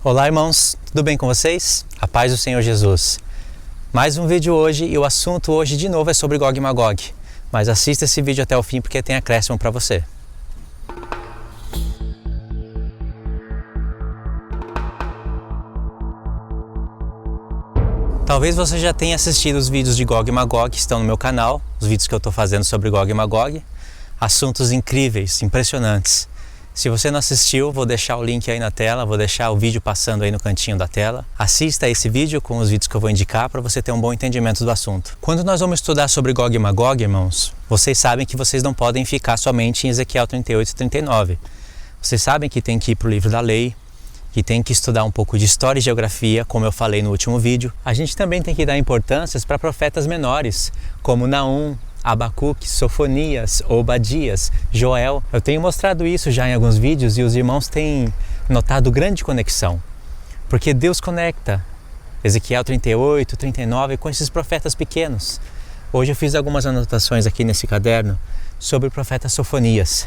Olá, irmãos, tudo bem com vocês? A paz do Senhor Jesus. Mais um vídeo hoje e o assunto hoje de novo é sobre Gog e Magog. Mas assista esse vídeo até o fim porque tem acréscimo para você. Talvez você já tenha assistido os vídeos de Gog e Magog que estão no meu canal, os vídeos que eu estou fazendo sobre Gog e Magog. Assuntos incríveis, impressionantes. Se você não assistiu, vou deixar o link aí na tela, vou deixar o vídeo passando aí no cantinho da tela. Assista esse vídeo com os vídeos que eu vou indicar para você ter um bom entendimento do assunto. Quando nós vamos estudar sobre Gog e Magog, irmãos, vocês sabem que vocês não podem ficar somente em Ezequiel 38 e 39. Vocês sabem que tem que ir para o livro da lei, que tem que estudar um pouco de história e geografia, como eu falei no último vídeo. A gente também tem que dar importância para profetas menores, como Naum, Abacuque, Sofonias, Obadias, Joel. Eu tenho mostrado isso já em alguns vídeos e os irmãos têm notado grande conexão. Porque Deus conecta Ezequiel 38, 39 com esses profetas pequenos. Hoje eu fiz algumas anotações aqui nesse caderno sobre o profeta Sofonias.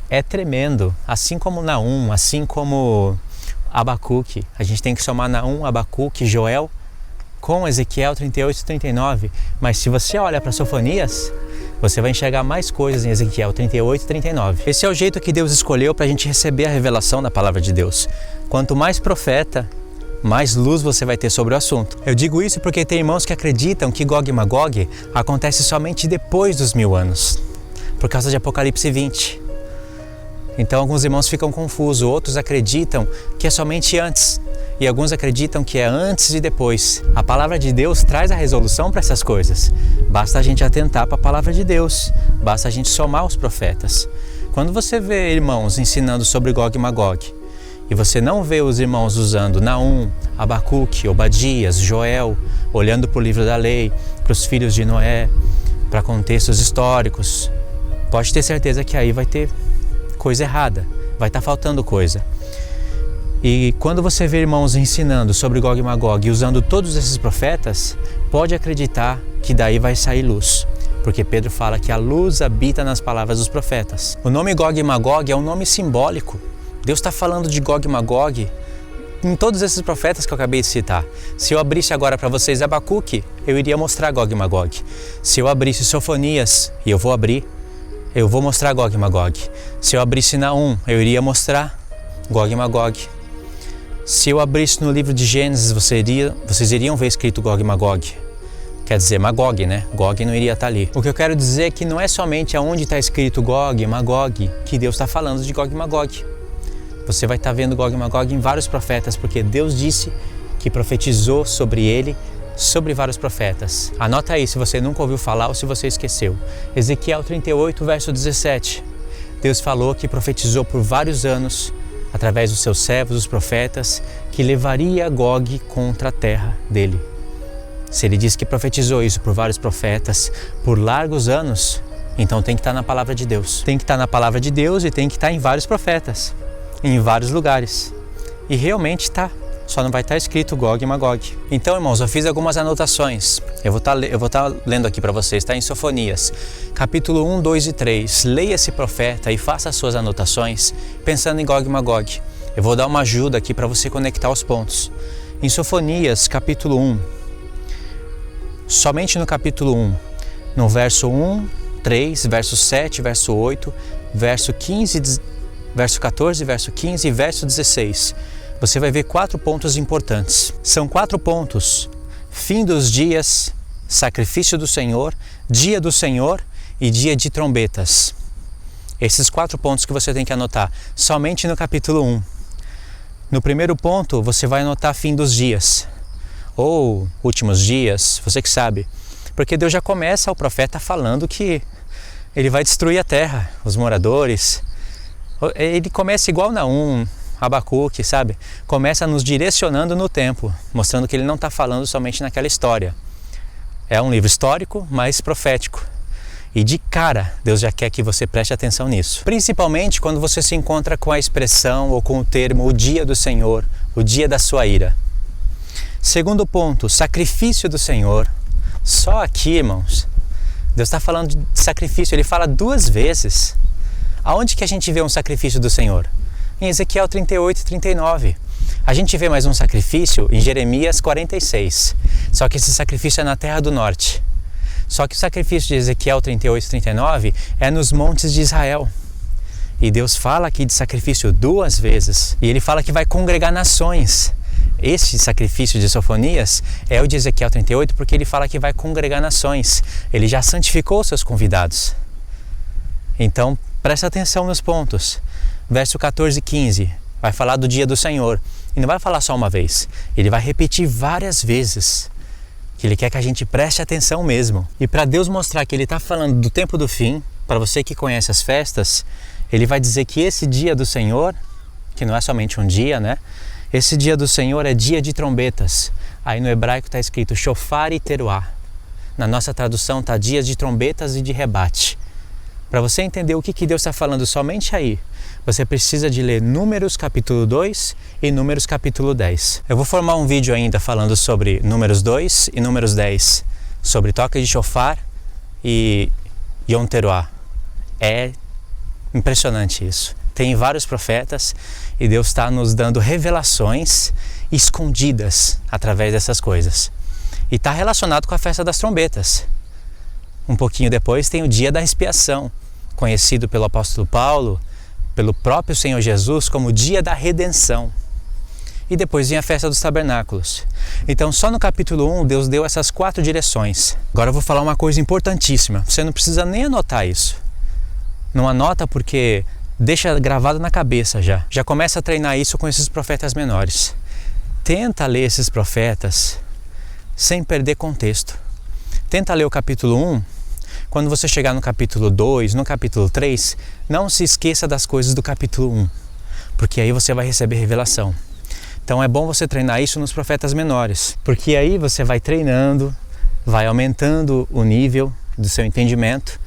É tremendo, assim como Naum, assim como Abacuque. A gente tem que somar Naum, Abacuque, Joel com Ezequiel 38 e 39, mas se você olha para Sofonias, você vai enxergar mais coisas em Ezequiel 38 e 39. Esse é o jeito que Deus escolheu para a gente receber a revelação da palavra de Deus. Quanto mais profeta, mais luz você vai ter sobre o assunto. Eu digo isso porque tem irmãos que acreditam que Gog e Magog acontece somente depois dos 1000 anos, por causa de Apocalipse 20. Então alguns irmãos ficam confusos, outros acreditam que é somente antes. E alguns acreditam que é antes e depois. A palavra de Deus traz a resolução para essas coisas. Basta a gente atentar para a palavra de Deus. Basta a gente somar os profetas. Quando você vê irmãos ensinando sobre Gog e Magog, e você não vê os irmãos usando Naum, Abacuque, Obadias, Joel, olhando para o livro da lei, para os filhos de Noé, para contextos históricos, pode ter certeza que aí vai ter coisa errada. Vai estar faltando coisa. E quando você vê irmãos ensinando sobre Gog e Magog e usando todos esses profetas, pode acreditar que daí vai sair luz. Porque Pedro fala que a luz habita nas palavras dos profetas. O nome Gog e Magog é um nome simbólico. Deus está falando de Gog e Magog em todos esses profetas que eu acabei de citar. Se eu abrisse agora para vocês Abacuque, eu iria mostrar Gog e Magog. Se eu abrisse Sofonias, e eu vou mostrar Gog e Magog. Se eu abrisse Naum, eu iria mostrar Gog e Magog. Se eu abrisse no livro de Gênesis, vocês iriam ver escrito Gog e Magog. Quer dizer, Magog, né? Gog não iria estar ali. O que eu quero dizer é que não é somente aonde está escrito Gog e Magog que Deus está falando de Gog e Magog. Você vai estar vendo Gog e Magog em vários profetas, porque Deus disse que profetizou sobre ele, sobre vários profetas. Anota aí se você nunca ouviu falar ou se você esqueceu. Ezequiel 38, verso 17. Deus falou que profetizou por vários anos através dos seus servos, os profetas, que levaria Gog contra a terra dele. Se ele disse que profetizou isso por vários profetas, por largos anos, então tem que estar na palavra de Deus. Tem que estar na palavra de Deus e tem que estar em vários profetas, em vários lugares. E realmente está, só não vai estar escrito Gog e Magog. Então, irmãos, eu fiz algumas anotações. Eu vou estar lendo aqui para vocês, está em Sofonias, capítulo 1, 2 e 3. Leia esse profeta e faça as suas anotações, pensando em Gog e Magog. Eu vou dar uma ajuda aqui para você conectar os pontos. Em Sofonias, capítulo 1, somente no capítulo 1, no verso 1, 3, verso 7, verso 8, verso 15, verso 14, verso 15 e verso 16. Você vai ver 4 pontos importantes. São 4 pontos: fim dos dias, sacrifício do Senhor, dia do Senhor e dia de trombetas. Esses 4 pontos que você tem que anotar, somente no capítulo 1. No primeiro ponto, você vai anotar fim dos dias, ou últimos dias, você que sabe. Porque Deus já começa o profeta falando que ele vai destruir a terra, os moradores. Ele começa igual Naum, Abacuque, sabe? Começa nos direcionando no tempo, mostrando que ele não está falando somente naquela história. É um livro histórico, mas profético. E de cara, Deus já quer que você preste atenção nisso. Principalmente quando você se encontra com a expressão ou com o termo o dia do Senhor, o dia da sua ira. Segundo ponto, sacrifício do Senhor. Só aqui, irmãos, Deus está falando de sacrifício, ele fala 2 vezes. Aonde que a gente vê um sacrifício do Senhor? Em Ezequiel 38 e 39. A gente vê mais um sacrifício em Jeremias 46, só que esse sacrifício é na terra do norte. Só que o sacrifício de Ezequiel 38 e 39 é nos montes de Israel. E Deus fala aqui de sacrifício 2 vezes, e ele fala que vai congregar nações. Este sacrifício de Sofonias é o de Ezequiel 38 porque ele fala que vai congregar nações. Ele já santificou os seus convidados. Então, presta atenção nos pontos. Verso 14 e 15 vai falar do dia do Senhor. E não vai falar só uma vez. Ele vai repetir várias vezes. Que ele quer que a gente preste atenção mesmo. E para Deus mostrar que ele está falando do tempo do fim, para você que conhece as festas, ele vai dizer que esse dia do Senhor, que não é somente um dia, né? Esse dia do Senhor é dia de trombetas. Aí no hebraico está escrito shofar e teruá. Na nossa tradução está dias de trombetas e de rebate. Para você entender o que Deus está falando somente aí, você precisa de ler Números capítulo 2 e Números capítulo 10. Eu vou formar um vídeo ainda falando sobre Números 2 e Números 10, sobre toque de shofar e Yom Teruah. É impressionante isso. Tem vários profetas e Deus está nos dando revelações escondidas através dessas coisas. E está relacionado com a festa das trombetas. Um pouquinho depois tem o dia da expiação, conhecido pelo apóstolo Paulo, pelo próprio Senhor Jesus como o dia da redenção. E depois vem a festa dos tabernáculos. Então só no capítulo 1 Deus deu essas 4 direções. Agora eu vou falar uma coisa importantíssima. Você não precisa nem anotar isso. Não anota porque deixa gravado na cabeça já. Já começa a treinar isso com esses profetas menores. Tenta ler esses profetas sem perder contexto. Tenta ler o capítulo 1. Quando você chegar no capítulo 2, no capítulo 3, não se esqueça das coisas do capítulo 1. Porque aí você vai receber revelação. Então é bom você treinar isso nos profetas menores. Porque aí você vai treinando, vai aumentando o nível do seu entendimento.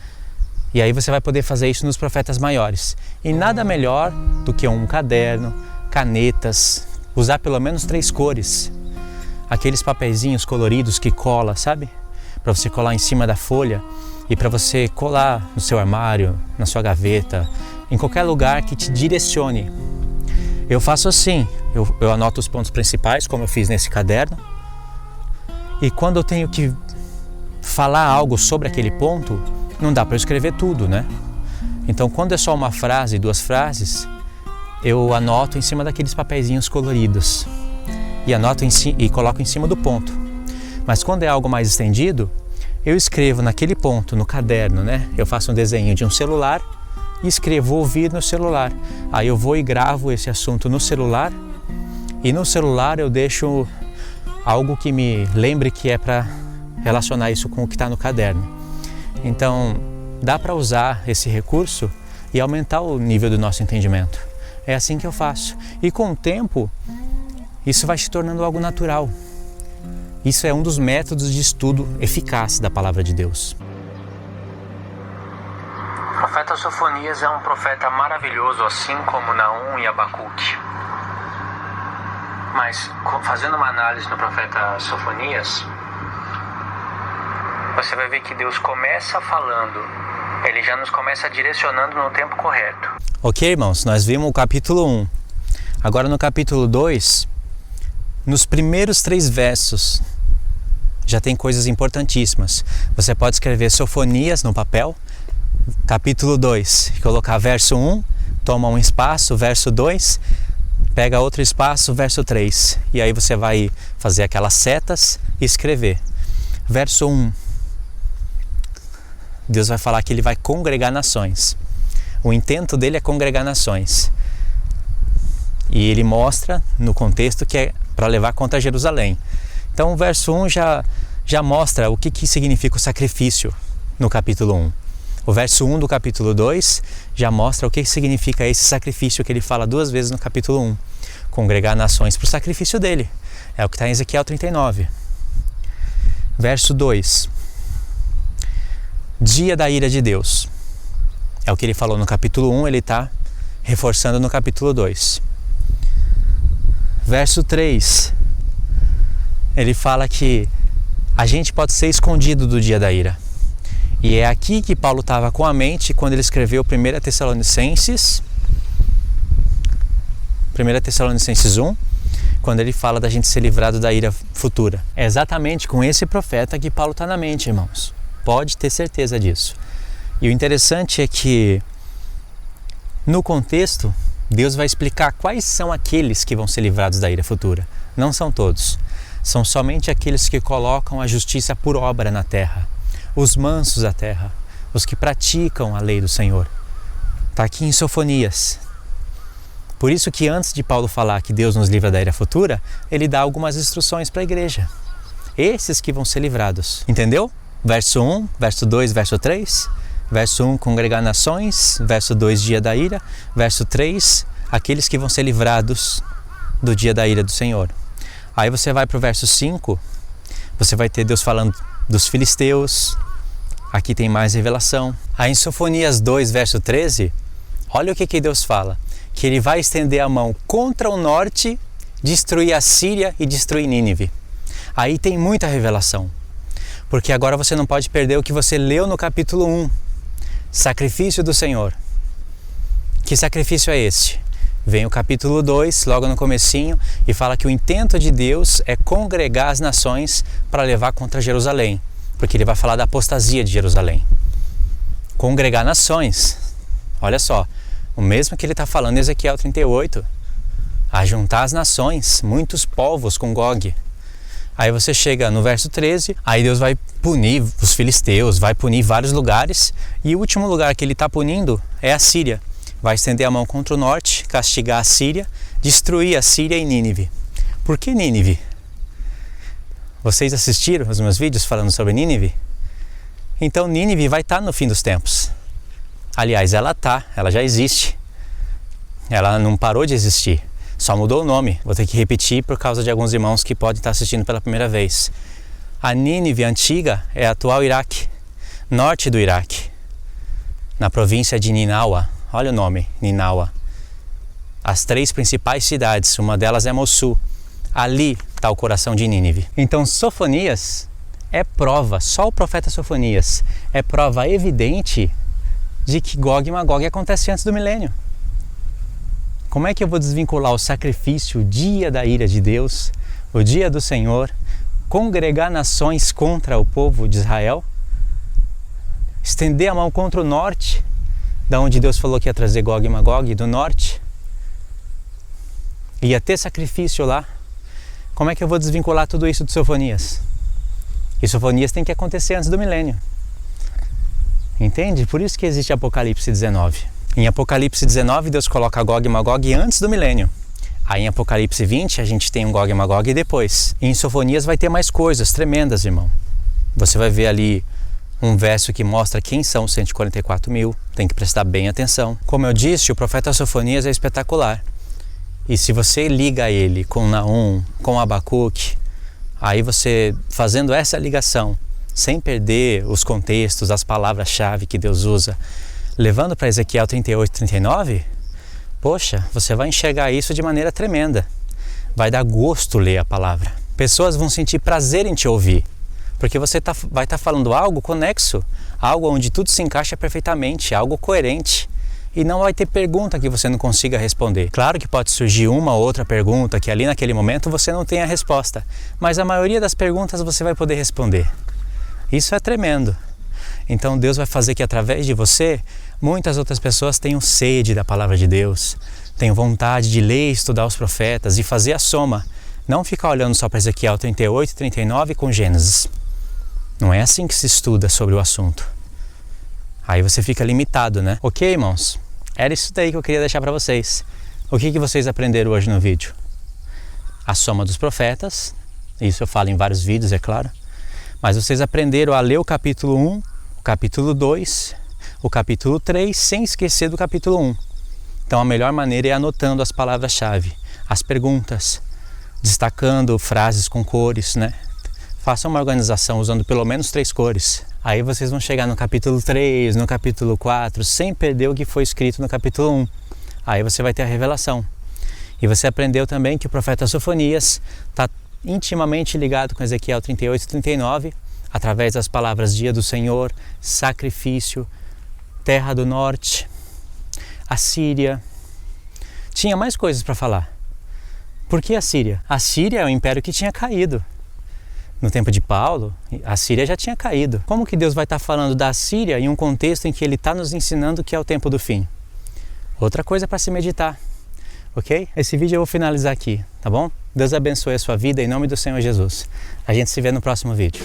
E aí você vai poder fazer isso nos profetas maiores. E nada melhor do que um caderno, canetas, usar pelo menos 3 cores. Aqueles papeizinhos coloridos que cola, sabe? Para você colar em cima da folha e para você colar no seu armário, na sua gaveta, em qualquer lugar que te direcione. Eu faço assim, eu anoto os pontos principais, como eu fiz nesse caderno. E quando eu tenho que falar algo sobre aquele ponto, não dá para eu escrever tudo, né? Então, quando é só uma frase, 2 frases, eu anoto em cima daqueles papeizinhos coloridos e anoto e coloco em cima do ponto. Mas quando é algo mais estendido, eu escrevo naquele ponto, no caderno, né? Eu faço um desenho de um celular e escrevo ouvir no celular. Aí eu vou e gravo esse assunto no celular e no celular eu deixo algo que me lembre que é para relacionar isso com o que está no caderno. Então, dá para usar esse recurso e aumentar o nível do nosso entendimento. É assim que eu faço. E com o tempo, isso vai se tornando algo natural. Isso é um dos métodos de estudo eficaz da Palavra de Deus. O profeta Sofonias é um profeta maravilhoso, assim como Naum e Abacuque. Mas, fazendo uma análise no profeta Sofonias, você vai ver que Deus começa falando, Ele já nos começa direcionando no tempo correto. Ok, irmãos, nós vimos o capítulo 1. Agora no capítulo 2, nos primeiros 3 versos, já tem coisas importantíssimas. Você pode escrever Sofonias no papel, capítulo 2, colocar verso 1, toma um espaço, verso 2, pega outro espaço, verso 3. E aí você vai fazer aquelas setas e escrever. Verso 1. Deus vai falar que Ele vai congregar nações. O intento dele é congregar nações. E Ele mostra no contexto que é para levar contra Jerusalém. Então o verso 1 já mostra o que significa o sacrifício no capítulo 1. O verso 1 do capítulo 2 já mostra o que significa esse sacrifício que Ele fala 2 vezes no capítulo 1. Congregar nações para o sacrifício dele. É o que está em Ezequiel 39. Verso 2. Dia da ira de Deus. É o que ele falou no capítulo 1, ele está reforçando no capítulo 2. Verso 3. Ele fala que a gente pode ser escondido do dia da ira. E é aqui que Paulo estava com a mente quando ele escreveu 1 Tessalonicenses 1 quando ele fala da gente ser livrado da ira futura. É exatamente com esse profeta que Paulo está na mente, irmãos. Pode ter certeza disso. E o interessante é que, no contexto, Deus vai explicar quais são aqueles que vão ser livrados da ira futura. Não são todos. São somente aqueles que colocam a justiça por obra na terra. Os mansos da terra. Os que praticam a lei do Senhor. Está aqui em Sofonias. Por isso que antes de Paulo falar que Deus nos livra da ira futura, ele dá algumas instruções para a igreja. Esses que vão ser livrados. Entendeu? Verso 1, verso 2, verso 3. Verso 1, congregar nações. Verso 2, dia da ira. Verso 3, aqueles que vão ser livrados do dia da ira do Senhor. Aí você vai para o verso 5, você vai ter Deus falando dos filisteus. Aqui tem mais revelação. Aí em Sofonias 2, verso 13, olha o que Deus fala. Que ele vai estender a mão contra o norte, destruir a Síria e destruir Nínive. Aí tem muita revelação. Porque agora você não pode perder o que você leu no capítulo 1. Sacrifício do Senhor. Que sacrifício é esse? Vem o capítulo 2, logo no comecinho, e fala que o intento de Deus é congregar as nações para levar contra Jerusalém. Porque ele vai falar da apostasia de Jerusalém. Congregar nações. Olha só, o mesmo que ele está falando em Ezequiel 38. A juntar as nações, muitos povos com Gog. Aí você chega no verso 13, aí Deus vai punir os filisteus, vai punir vários lugares, e o último lugar que ele está punindo é a Síria. Vai estender a mão contra o norte, castigar a Síria, destruir a Síria e Nínive. Por que Nínive? Vocês assistiram os meus vídeos falando sobre Nínive? Então Nínive vai estar no fim dos tempos. Aliás, ela já existe. Ela não parou de existir. Só mudou o nome. Vou ter que repetir por causa de alguns irmãos que podem estar assistindo pela primeira vez. A Nínive antiga é a atual Iraque, norte do Iraque, na província de Ninawa. Olha o nome, Ninawa. As 3 principais cidades, uma delas é Mossul. Ali está o coração de Nínive. Então Sofonias é prova, só o profeta Sofonias é prova evidente de que Gog e Magog acontece antes do milênio. Como é que eu vou desvincular o sacrifício, o dia da ira de Deus, o dia do Senhor, congregar nações contra o povo de Israel, estender a mão contra o norte, da onde Deus falou que ia trazer Gog e Magog, do norte, ia ter sacrifício lá? Como é que eu vou desvincular tudo isso de Sofonias? E Sofonias tem que acontecer antes do milênio. Entende? Por isso que existe Apocalipse 19. Em Apocalipse 19, Deus coloca Gog e Magog antes do milênio. Aí em Apocalipse 20, a gente tem um Gog e Magog depois. E em Sofonias vai ter mais coisas tremendas, irmão. Você vai ver ali um verso que mostra quem são os 144 mil. Tem que prestar bem atenção. Como eu disse, o profeta Sofonias é espetacular. E se você liga ele com Naum, com Abacuque, aí você fazendo essa ligação, sem perder os contextos, as palavras-chave que Deus usa, levando para Ezequiel 38, 39, poxa, você vai enxergar isso de maneira tremenda. Vai dar gosto ler a palavra. Pessoas vão sentir prazer em te ouvir, porque você vai estar falando algo conexo, algo onde tudo se encaixa perfeitamente, algo coerente. E não vai ter pergunta que você não consiga responder. Claro que pode surgir uma ou outra pergunta que ali naquele momento você não tem a resposta, mas a maioria das perguntas você vai poder responder. Isso é tremendo. Então Deus vai fazer que através de você, muitas outras pessoas tenham sede da palavra de Deus, tenham vontade de ler e estudar os profetas e fazer a soma. Não ficar olhando só para Ezequiel 38 e 39 com Gênesis. Não é assim que se estuda sobre o assunto. Aí você fica limitado, né? Ok, irmãos? Era isso daí que eu queria deixar para vocês. O que vocês aprenderam hoje no vídeo? A soma dos profetas. Isso eu falo em vários vídeos, é claro. Mas vocês aprenderam a ler o capítulo 1, o capítulo 2, o capítulo 3, sem esquecer do capítulo 1. Então a melhor maneira é anotando as palavras-chave, as perguntas, destacando frases com cores, né? Faça uma organização usando pelo menos 3 cores. Aí vocês vão chegar no capítulo 3, no capítulo 4, sem perder o que foi escrito no capítulo 1. Aí você vai ter a revelação. E você aprendeu também que o profeta Sofonias está intimamente ligado com Ezequiel 38 e 39, através das palavras dia do Senhor, sacrifício, terra do norte, a Síria. Tinha mais coisas para falar. Por que a Síria? A Síria é um império que tinha caído. No tempo de Paulo, a Síria já tinha caído. Como que Deus vai estar falando da Síria em um contexto em que Ele está nos ensinando que é o tempo do fim? Outra coisa para se meditar, ok? Esse vídeo eu vou finalizar aqui, tá bom? Deus abençoe a sua vida em nome do Senhor Jesus. A gente se vê no próximo vídeo.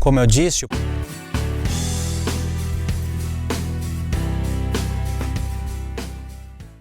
Como eu disse,